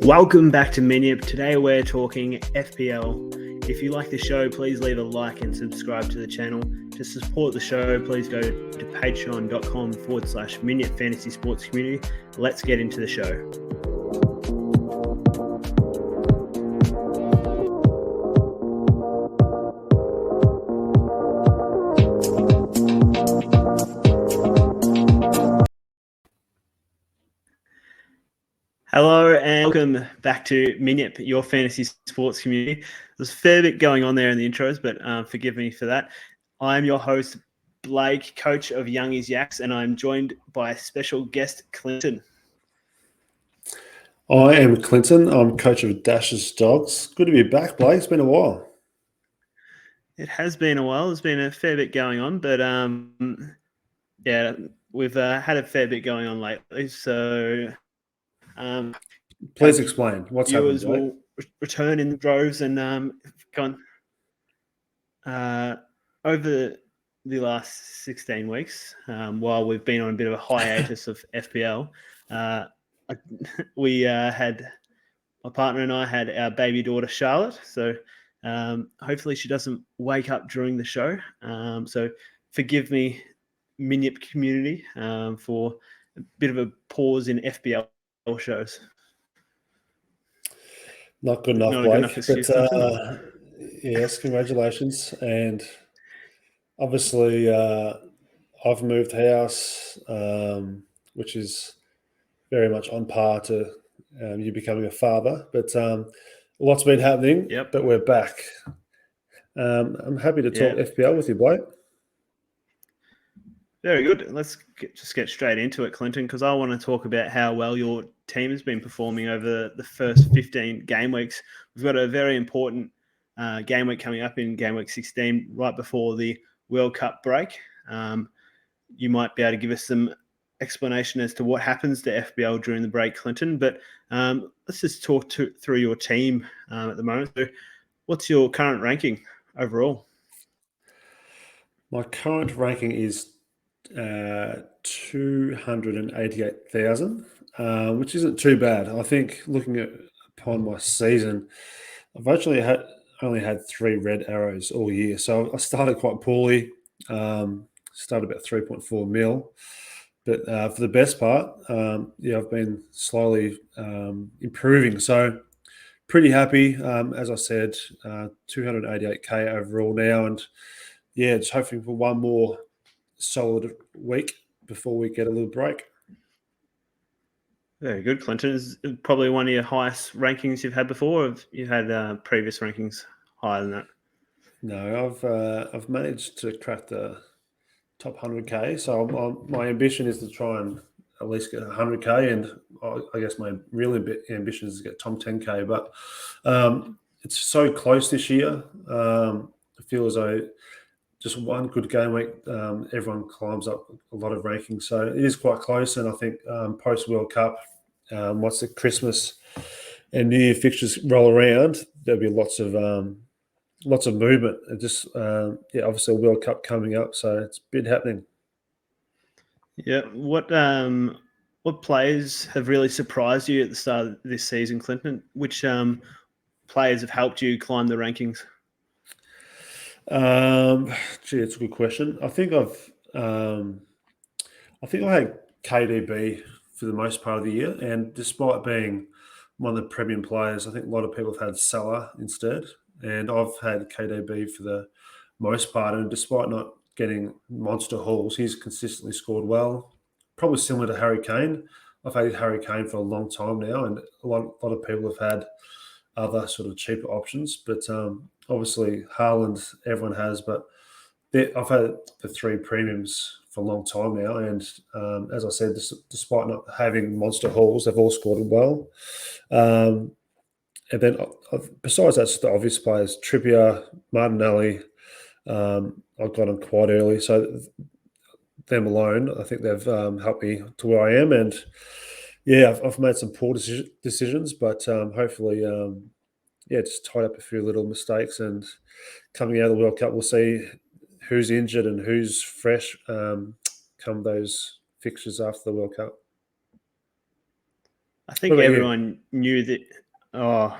Welcome back to Miniup. Today we're talking FPL. If you like the show, please leave a like and subscribe to the channel. To support the show, please go to patreon.com/Miniup Fantasy Sports Community. Let's get into the show. Hello and welcome back to Miniup, your fantasy sports community. There's a fair bit going on there in the intros, but forgive me for that. I'm your host, Blake, coach of Youngys Yaks, and I'm joined by a special guest, Clinton. I am Clinton. I'm coach of Dash's Dogs. Good to be back, Blake. It's been a while. It has been a while. There's been a fair bit going on, but yeah, we've had a fair bit going on lately. So please explain what's happening. Viewers will return in droves and gone over the last 16 weeks. While we've been on a bit of a hiatus of FPL, we had my partner and I had our baby daughter Charlotte. So hopefully she doesn't wake up during the show. So forgive me, Miniup community, for a bit of a pause in FPL shows. Not good enough, Blake. But yes, congratulations. And obviously, I've moved house, which is very much on par to you becoming a father. But lots been happening, but we're back. I'm happy to talk FPL with you, Blake. Very good. Let's just get straight into it, Clinton, because I want to talk about how well your team has been performing over the first 15 game weeks. We've got a very important game week coming up in Gameweek 16, right before the World Cup break. You might be able to give us some explanation as to what happens to FPL during the break, Clinton. But let's just talk through your team at the moment. So what's your current ranking overall? My current ranking is 288,000, which isn't too bad. I think looking upon my season, I've actually only had 3 red arrows all year. So I started quite poorly, started about 3.4 mil. But for the best part, I've been slowly improving. So pretty happy. As I said, 288K overall now. And just hoping for one more solid week before we get a little break. Very good, Clinton. Is probably one of your highest rankings you've had before, or have you had previous rankings higher than that? No, I've managed to crack the top 100K. So my ambition is to try and at least get 100K, and I guess my real ambition is to get top 10K. But it's so close this year. I feel as though just one good game week, everyone climbs up a lot of rankings. So it is quite close. And I think post World Cup, once the Christmas and New Year fixtures roll around, there'll be lots of movement. And just obviously a World Cup coming up, so it's a bit happening. Yeah. What players have really surprised you at the start of this season, Clinton? Which players have helped you climb the rankings? It's a good question. I think I had KDB for the most part of the year, and despite being one of the premium players, I think a lot of people have had Salah instead, and I've had KDB for the most part. And despite not getting monster hauls, he's consistently scored well. Probably similar to Harry Kane. I've had Harry Kane for a long time now, and a lot of people have had other sort of cheaper options, but obviously Haaland everyone has, but I've had the 3 premiums for a long time now, and as I said, despite not having monster hauls, they've all scored well. And then besides that, the obvious players, Trippier, Martinelli, I've got them quite early, so them alone, I think they've helped me to where I am. And I've made some poor decisions, but hopefully, just tied up a few little mistakes. And coming out of the World Cup, we'll see who's injured and who's fresh come those fixtures after the World Cup. I What think about you? everyone knew that. Oh,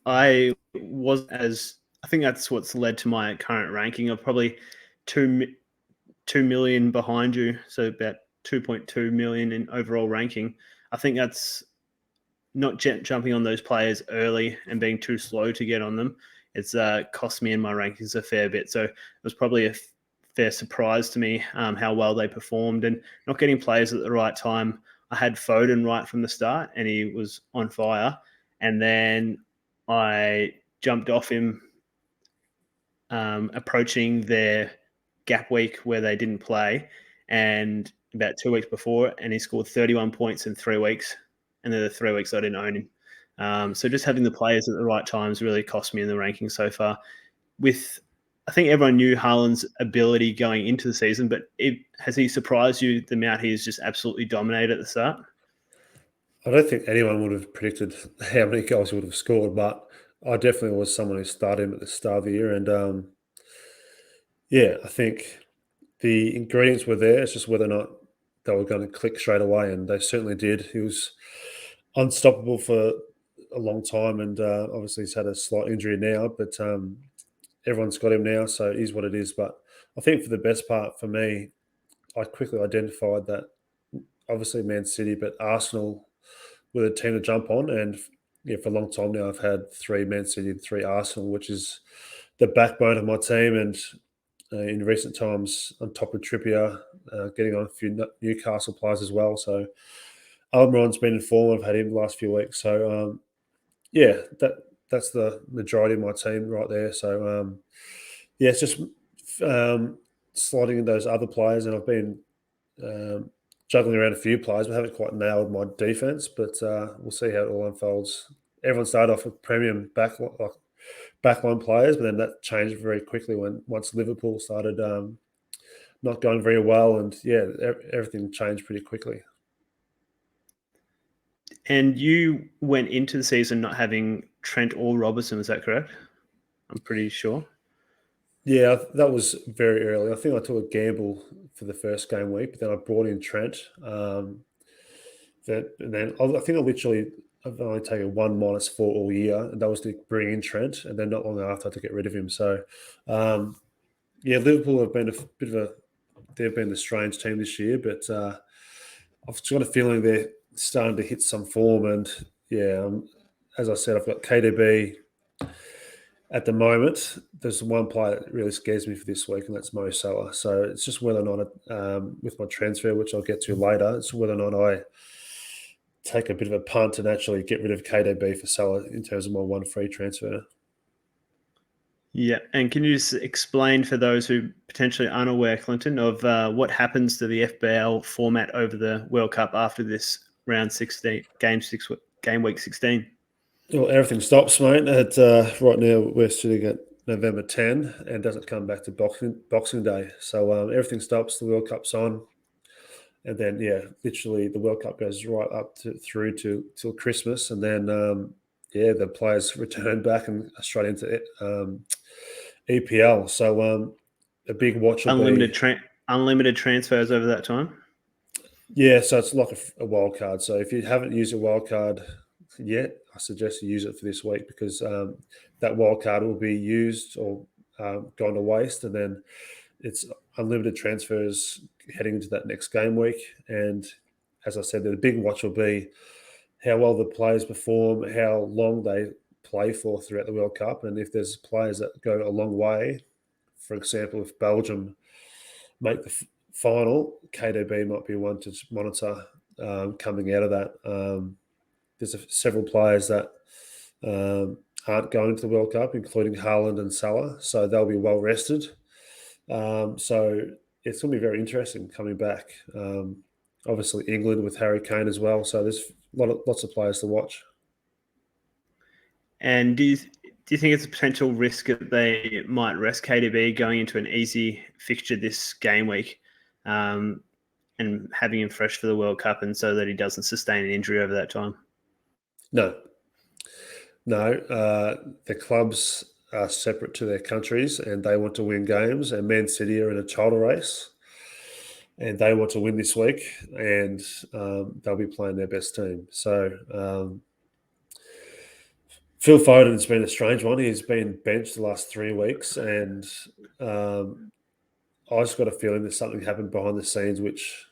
I was as I think that's what's led to my current ranking of probably 2 million behind you, so about 2.2 million in overall ranking. I think that's not jumping on those players early and being too slow to get on them. It's cost me in my rankings a fair bit. So it was probably a fair surprise to me how well they performed and not getting players at the right time. I had Foden right from the start and he was on fire. And then I jumped off him approaching their gap week where they didn't play, and about 2 weeks before, and he scored 31 points in 3 weeks, and then the 3 weeks I didn't own him. So just having the players at the right times really cost me in the rankings so far. I think everyone knew Haaland's ability going into the season, but has he surprised you the amount he's just absolutely dominated at the start? I don't think anyone would have predicted how many goals he would have scored, but I definitely was someone who started him at the start of the year. And yeah, I think the ingredients were there. It's just whether or not they were going to click straight away, and they certainly did. He was unstoppable for a long time, and obviously he's had a slight injury now, but everyone's got him now, so it is what it is. But I think for the best part for me, I quickly identified that obviously Man City, but Arsenal were the team to jump on. And yeah, for a long time now, I've had 3 Man City and 3 Arsenal, which is the backbone of my team. And in recent times, on top of Trippier, getting on a few Newcastle players as well. So Almiron's been in form. I've had him the last few weeks. So yeah, that's the majority of my team right there. So yeah, it's just slotting in those other players, and I've been um, juggling around a few players, but haven't quite nailed my defense. But we'll see how it all unfolds. Everyone started off with premium backline players, but then that changed very quickly once Liverpool started not going very well, and yeah, everything changed pretty quickly. And you went into the season not having Trent or Robertson, is that correct? I'm pretty sure. Yeah, that was very early. I think I took a gamble for the first game week, but then I brought in Trent. And then I think I've only taken 1-4 all year, and that was to bring in Trent, and then not long after to get rid of him. So, yeah, Liverpool have been a bit of a they've been the strange team this year, but I've got a feeling they're starting to hit some form. And yeah, as I said, I've got KDB at the moment. There's one player that really scares me for this week, and that's Mo Salah. So it's just whether or not, with my transfer, which I'll get to later, it's whether or not I take a bit of a punt and actually get rid of KDB for Salah in terms of my one free transfer. Yeah, and can you just explain for those who potentially aren't aware, Clinton, of what happens to the FPL format over the World Cup after this round 16, game week 16? Well, everything stops, mate. Right now, we're sitting at November 10 and doesn't come back to Boxing Day. So everything stops. The World Cup's on. And then, yeah, literally the World Cup goes right up through to till Christmas. And then, yeah, the players return back and straight into EPL. So a big watch will be. Unlimited transfers over that time. Yeah, so it's like a wild card. So if you haven't used a wild card yet, I suggest you use it for this week, because that wild card will be used or gone to waste, and then it's unlimited transfers heading into that next game week. And as I said, the big watch will be how well the players perform, how long they play for throughout the World Cup, and if there's players that go a long way. For example, if Belgium make the final, KDB might be one to monitor coming out of that. There's several players that aren't going to the World Cup, including Haaland and Salah, so they'll be well rested. So it's going to be very interesting coming back. Obviously, England with Harry Kane as well, so there's lots of players to watch. And do you think it's a potential risk that they might rest KDB going into an easy fixture this game week, and having him fresh for the World Cup, and so that he doesn't sustain an injury over that time? No, no. The clubs are separate to their countries, and they want to win games. And Man City are in a title race. and they want to win this week, and they'll be playing their best team. So Phil Foden's been a strange one. He's been benched the last 3 weeks, and I just got a feeling that something happened behind the scenes which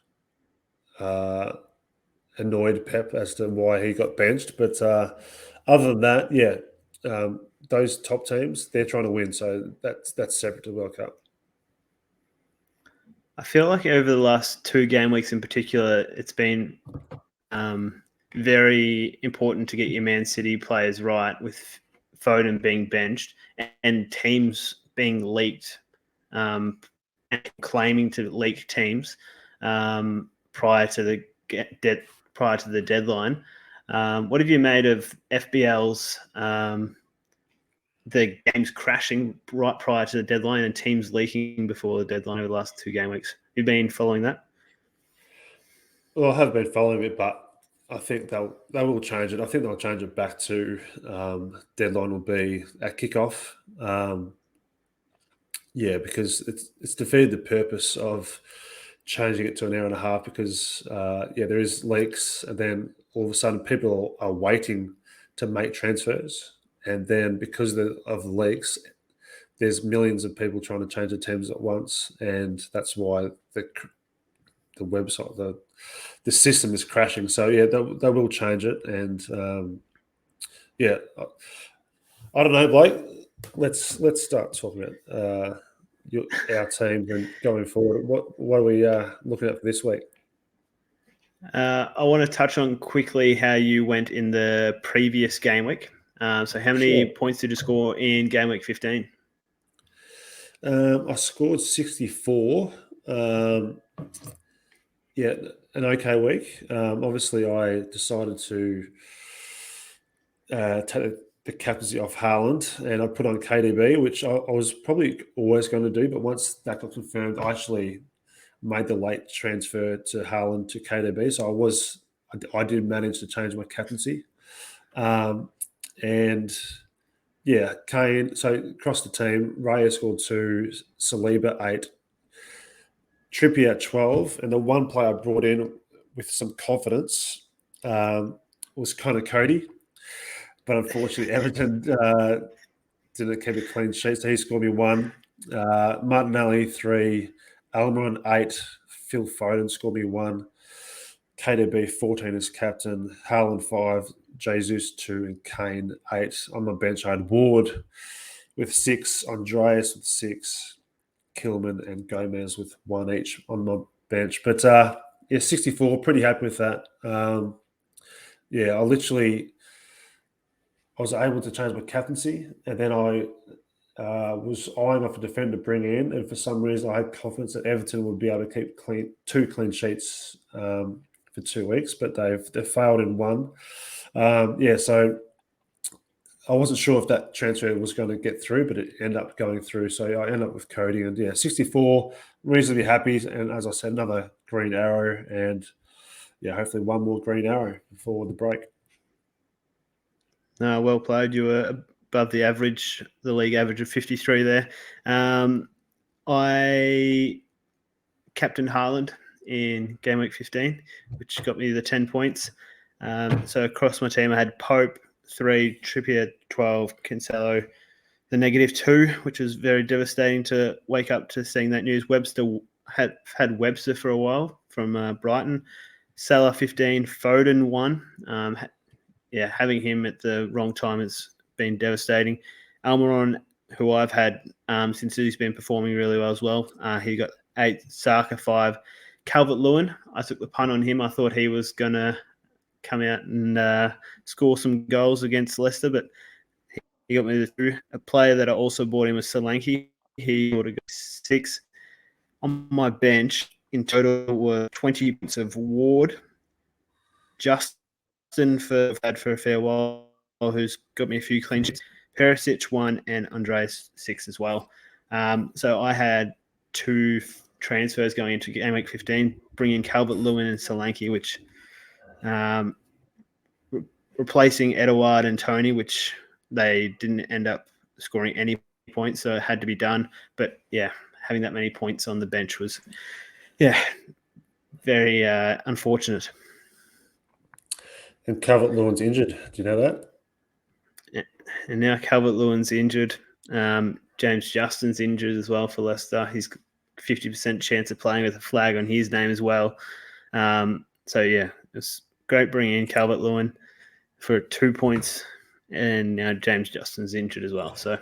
annoyed Pep as to why he got benched. But other than that, yeah, those top teams, they're trying to win. So that's separate to the World Cup. I feel like over the last 2 game weeks in particular, it's been very important to get your Man City players right, with Foden being benched and teams being leaked, and claiming to leak teams prior to the deadline. What have you made of FBL's the games crashing right prior to the deadline and teams leaking before the deadline over the last 2 game weeks? You've been following that? Well, I haven't been following it, but I think they will change it. I think they'll change it back to deadline will be at kickoff. Yeah, because it's defeated the purpose of changing it to an hour and a half, because there is leaks, and then all of a sudden people are waiting to make transfers, and then because of the leaks, there's millions of people trying to change the teams at once, and that's why the website, the system is crashing. So yeah, they will change it, and I don't know, Blake. Let's start talking about our teams and going forward. What are we looking at for this week? I want to touch on quickly how you went in the previous game week. So how many points did you score in game week 15? I scored 64. Yeah, an okay week. Obviously, I decided to take the captaincy off Haaland, and I put on KDB, which I was probably always going to do. But once that got confirmed, I actually made the late transfer to Haaland to KDB. So I did manage to change my captaincy. And yeah, Kane. So across the team, Raya scored 2, Saliba 8, Trippier at 12, and the one player I brought in with some confidence was Connor Cody. But unfortunately, Everton didn't keep a clean sheet, so he scored me 1. Martinelli 3, Almiron 8, Phil Foden scored me 1, KDB 14 as captain, Haaland 5, Jesus 2, and Kane 8. On my bench, I had Ward with 6, Andreas with 6, Kilman and Gomez with 1 each on my bench. But 64, pretty happy with that. I was able to change my captaincy, and then I was eyeing off a defender to bring in, and for some reason I had confidence that Everton would be able to keep 2 clean sheets for 2 weeks, but they've failed in 1. So I wasn't sure if that transfer was going to get through, but it ended up going through. So I ended up with Cody, and 64, reasonably happy. And as I said, another green arrow, and hopefully one more green arrow before the break. Well played. You were above the average, the league average of 53 there. I captained Haaland in game week 15, which got me the 10 points. So across my team, I had Pope 3, Trippier 12, Cancelo the -2, which was very devastating to wake up to seeing that news. Webster had Webster for a while from Brighton. Salah 15, Foden 1. Having him at the wrong time has been devastating. Almiron, who I've had since he's been performing really well as well, he got 8, Saka 5. Calvert-Lewin, I took the punt on him. I thought he was going to come out and score some goals against Leicester, but he got me through. A player that I also bought him was Solanke. He would have got 6. On my bench, in total, were 20 points of Ward, Justin for a fair while, who's got me a few clean sheets, Perisic 1, and Andreas 6 as well. So I had 2 transfers going into game week 15, bringing Calvert-Lewin and Solanke, which replacing Edouard and Tony, which they didn't end up scoring any points, so it had to be done. But yeah, having that many points on the bench was Yeah, very unfortunate. And Calvert-Lewin's injured. Do you know that? Yeah. And now Calvert-Lewin's injured. James Justin's injured as well for Leicester. He's 50% chance of playing with a flag on his name as well. So yeah, it's great bringing in Calvert-Lewin for 2 points, and now James Justin's injured as well. So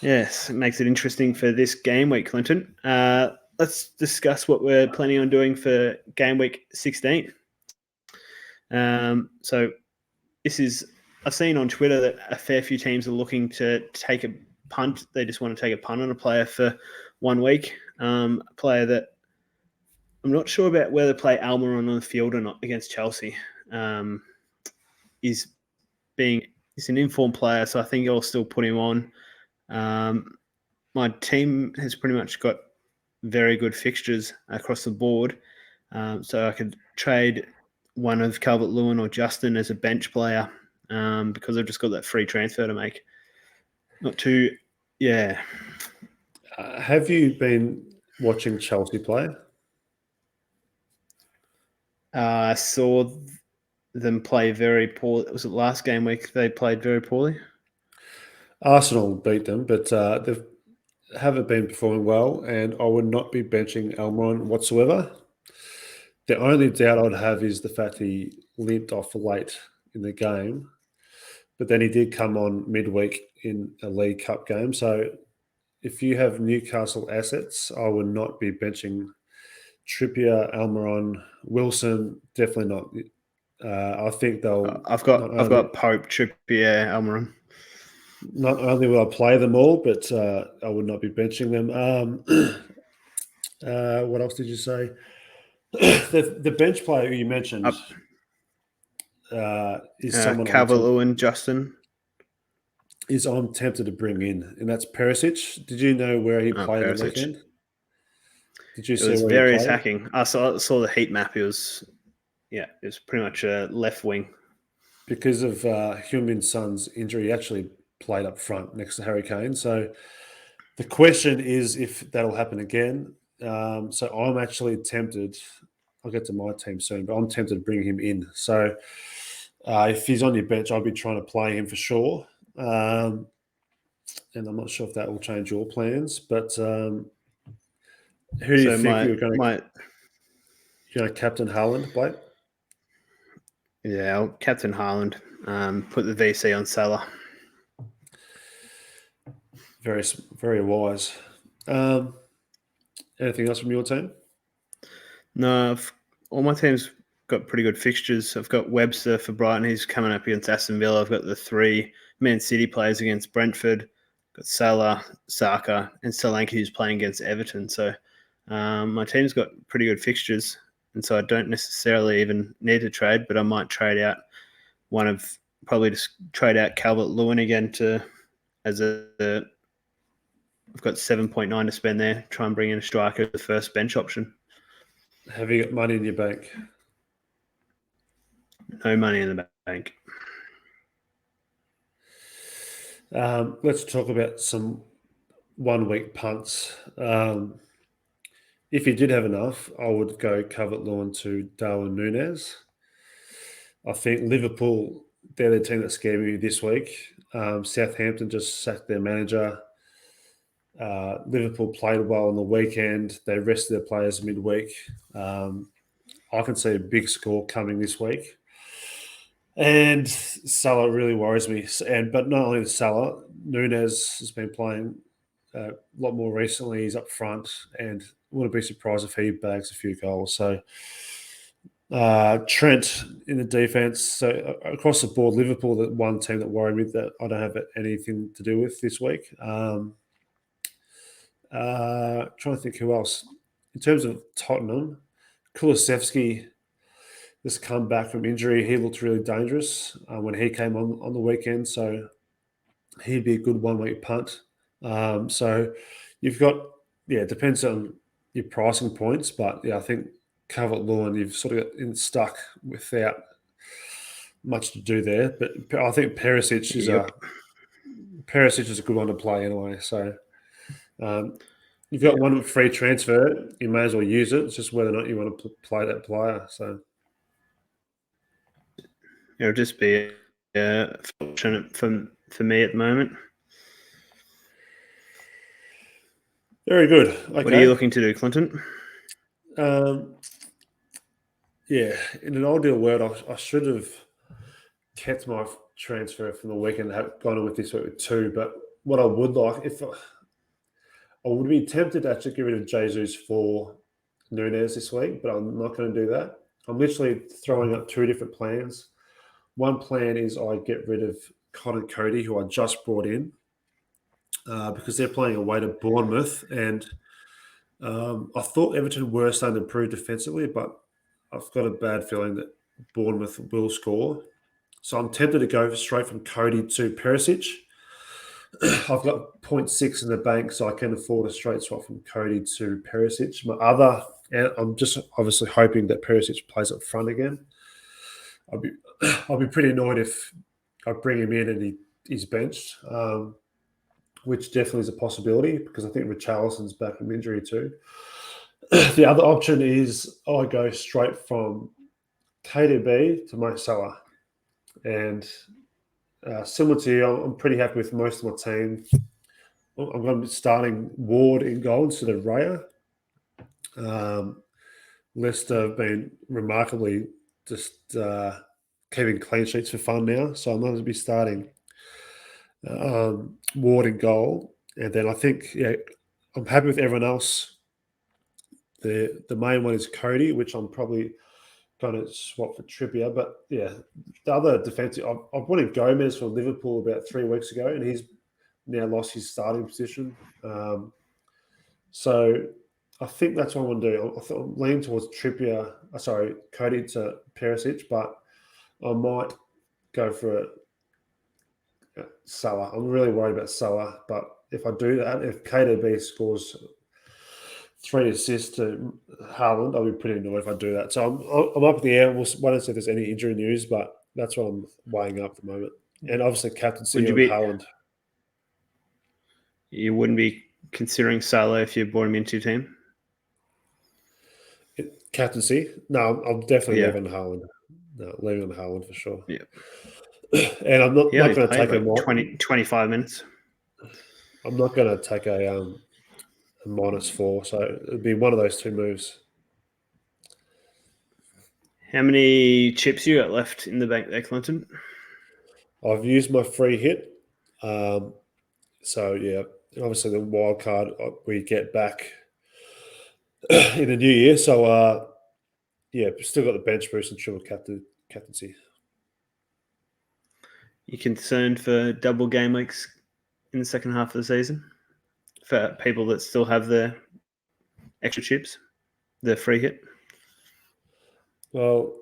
yes, it makes it interesting for this game week, Clinton. Let's discuss what we're planning on doing for game week 16. So this is, I've seen on Twitter that a fair few teams are looking to take a punt. They just want to take a punt on a player for 1 week. A player that I'm not sure about whether to play Almiron on the field or not against Chelsea. He's an informed player, so I think I'll still put him on. My team has pretty much got very good fixtures across the board, so I could trade one of Calvert-Lewin or Justin as a bench player because I've just got that free transfer to make. Not too, yeah. Have you been watching Chelsea play? I saw them play very poorly. Was it last game week they played very poorly? Arsenal beat them, but they haven't been performing well, and I would not be benching Almiron whatsoever. The only doubt I'd have is the fact he limped off late in the game, but then he did come on midweek in a League Cup game. So if you have Newcastle assets, I would not be benching Trippier, Almiron, Wilson. Definitely not. I think they'll. I've got Pope, Trippier, Almiron. Not only will I play them all, but I would not be benching them. What else did you say? The bench player you mentioned is someone Calvert-Lewin, Justin. I'm tempted to bring in, and that's Perisic. Did you know where he played on the Perisic. weekend? Did you It see was where very he played? attacking. I saw the heat map. It was pretty much a left wing. Because of Heung-min Son's injury, he actually played up front next to Harry Kane. So the question is if that'll happen again. So I'm actually tempted. I'll get to my team soon, but I'm tempted to bring him in. So if he's on your bench, I'll be trying to play him for sure. And I'm not sure if that will change your plans. But who do you think you're going to captain Haaland, Blake? Yeah, I'll captain Haaland. Put the VC on Salah. Very, very wise. Anything else from your team? No, all my teams got pretty good fixtures. I've got Webster for Brighton. He's coming up against Aston Villa. I've got the 3 Man City players against Brentford. I've got Salah, Saka, and Solanke who's playing against Everton. So my team's got pretty good fixtures, and so I don't necessarily even need to trade, but I might trade out probably just trade out Calvert-Lewin again I've got 7.9 to spend there. Try and bring in a striker as the first bench option. Have you got money in your bank? No money in the bank. Let's talk about some 1 week punts. If you did have enough, I would go Calvert-Lewin to Darwin Núñez. I think Liverpool, they're the team that scared me this week. Southampton just sacked their manager. Liverpool played well on the weekend. They rested their players midweek. I can see a big score coming this week. And Salah really worries me. But not only Salah, Núñez has been playing a lot more recently. He's up front, and wouldn't be surprised if he bags a few goals. So Trent in the defense. So across the board, Liverpool, the one team that worried me that I don't have anything to do with this week. Trying to think who else. In terms of Tottenham, Kulusevski has come back from injury. He looked really dangerous when he came on the weekend. So he'd be a good 1 week punt. So you've got, it depends on your pricing points. But I think Calvert-Lewin, you've sort of got stuck without much to do there. But I think Perisic is a good one to play anyway. So you've got one free transfer, you may as well use it. It's just whether or not you want to play that player. So it'll just be fortunate for me at the moment. very good. Okay. What are you looking to do, Clinton? Yeah, in an ideal world, I should have kept my transfer from the weekend and have gone on with this week with 2. But what I would like, if I would be tempted to actually get rid of Jesus for Nunez this week, but I'm not going to do that. I'm literally throwing up 2 different plans. One plan is I get rid of Connor Cody, who I just brought in, because they're playing away to Bournemouth, and I thought Everton were starting to improve defensively, but I've got a bad feeling that Bournemouth will score. So I'm tempted to go straight from Cody to Perisic. I've got 0.6 in the bank, so I can afford a straight swap from Cody to Perisic. And I'm just obviously hoping that Perisic plays up front again. I'll be pretty annoyed if I bring him in and he's benched, which definitely is a possibility because I think Richarlison's back from injury too. The other option is I go straight from KDB to Mo Salah. And similar to you, I'm pretty happy with most of my team. I'm going to be starting Ward in goal instead of Raya. Leicester have been remarkably just keeping clean sheets for fun now. So I'm going to be starting Ward in goal. And then I think, I'm happy with everyone else. The main one is Cody, which I'm probably going to swap for Trippier. But yeah, the other defensive, I wanted Gomez from Liverpool about 3 weeks ago, and he's now lost his starting position. So I think that's what I'm going to do. I'm leaning towards Cody to Perisic, but I might go for Salah. I'm really worried about Salah, but if I do that, if KDB scores 3 assists to Haaland, I'll be pretty annoyed if I do that. So I'm up in the air. We'll wait and see if there's any injury news, but that's what I'm weighing up at the moment. And obviously captaincy on Haaland. You wouldn't be considering Salah if you brought him into your team? Captaincy? No, I'm definitely leaving Haaland. No, leaving on Haaland for sure. Yeah. And I'm not going to take like 25 minutes. I'm not going to take a -4, so it'd be one of those 2 moves. How many chips you got left in the bank there, Clinton? I've used my free hit. So, yeah, obviously the wild card we get back in the new year. So, yeah, still got the bench boost and triple captaincy. You concerned for double game weeks in the second half of the season for people that still have their extra chips, the free hit? Well,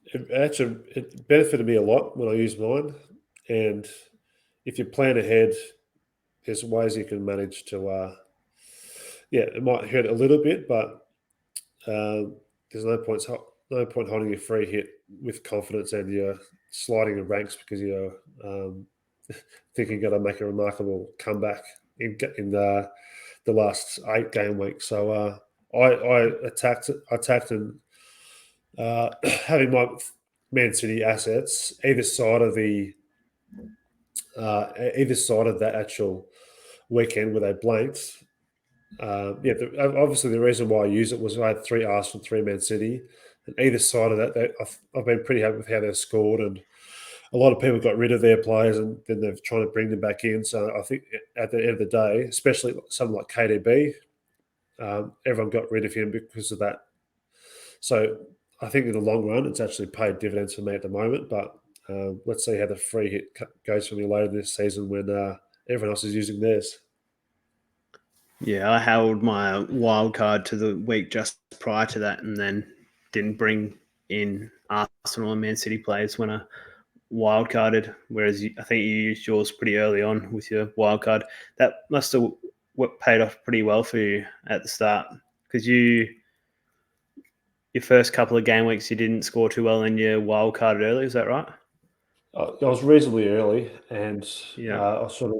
it benefited me a lot when I used mine. And if you plan ahead, there's ways you can manage to, it might hurt a little bit, but there's no point holding your free hit with confidence and you're sliding in ranks because you're thinking you're going to make a remarkable comeback in the last 8 game weeks. So I attacked and having my Man City assets either side of that actual weekend where they blanked. Obviously the reason why I used it was I had 3 Arsenal, 3 Man City, and either side of that, I've been pretty happy with how they've scored, and a lot of people got rid of their players and then they're trying to bring them back in. So I think at the end of the day, especially someone like KDB, everyone got rid of him because of that. So I think in the long run, it's actually paid dividends for me at the moment, but let's see how the free hit goes for me later this season when everyone else is using theirs. Yeah, I held my wild card to the week just prior to that and then didn't bring in Arsenal and Man City players when I wild carded, whereas I think you used yours pretty early on with your wild card. That must have paid off pretty well for you at the start because your first couple of game weeks you didn't score too well and you wild carded early. Is that right? I was reasonably early, and I sort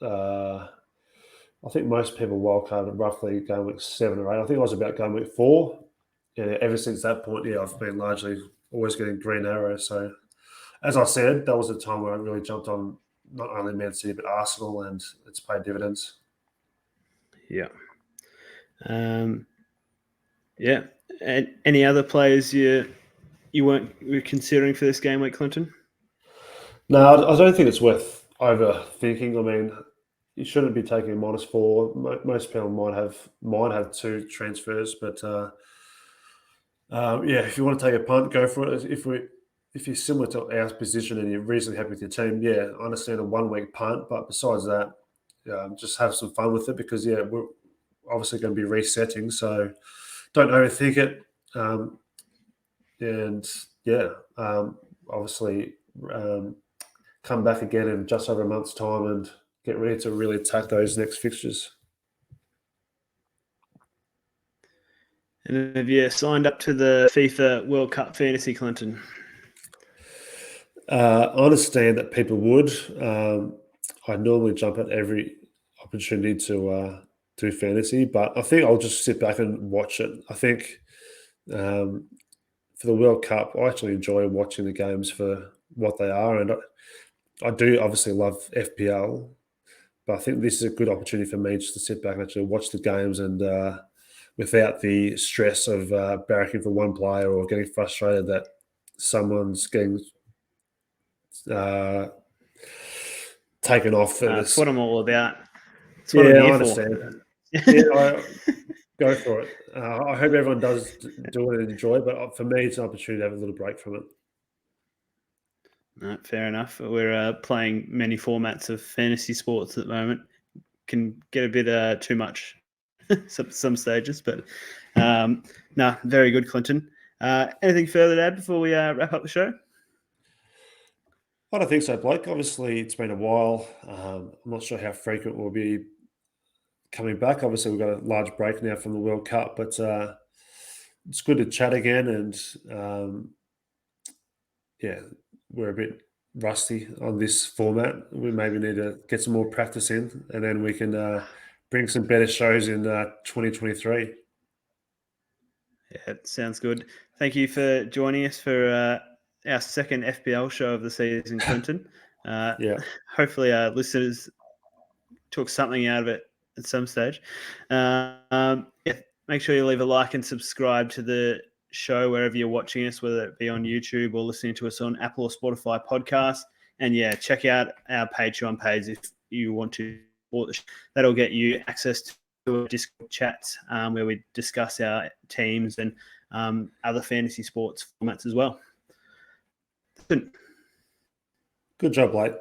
of I think most people wildcarded roughly game week 7 or 8. I think I was about game week 4. And ever since that point, I've been largely always getting green arrows. So, as I said, that was a time where I really jumped on not only Man City but Arsenal, and it's paid dividends. Yeah. Yeah. And any other players you were considering for this game week, Clinton? No, I don't think it's worth overthinking. I mean, you shouldn't be taking -4. Most people might have 2 transfers, but if you want to take a punt, go for it. If you're similar to our position and you're reasonably happy with your team, I understand a 1 week punt, but besides that, just have some fun with it because we're obviously going to be resetting, so don't overthink it. Obviously. Come back again in just over a month's time and get ready to really attack those next fixtures. And have you signed up to the FIFA World Cup fantasy, Clinton? I understand that people would. I normally jump at every opportunity to do fantasy, but I think I'll just sit back and watch it. I think for the World Cup, I actually enjoy watching the games for what they are, and I do obviously love FPL, but I think this is a good opportunity for me just to sit back and actually watch the games and without the stress of barracking for one player or getting frustrated that someone's getting taken off. That's what I'm all about. That's what I'm I here understand. Go for it. I hope everyone does do it and enjoy, but for me, it's an opportunity to have a little break from it. No, fair enough. We're playing many formats of fantasy sports at the moment. Can get a bit too much some stages, but very good, Clinton. Anything further to add before we wrap up the show? I don't think so, Blake. Obviously, it's been a while. I'm not sure how frequent we'll be coming back. Obviously, we've got a large break now from the World Cup, but it's good to chat again. And we're a bit rusty on this format. We maybe need to get some more practice in, and then we can bring some better shows in 2023. Yeah, sounds good. Thank you for joining us for our second FPL show of the season, Clinton. Hopefully our listeners took something out of it at some stage. Make sure you leave a like and subscribe to the show wherever you're watching us, whether it be on YouTube or listening to us on Apple or Spotify podcast. And check out our Patreon page if you want to support the show. That'll get you access to a Discord chat where we discuss our teams and other fantasy sports formats as well. Good job, Blake.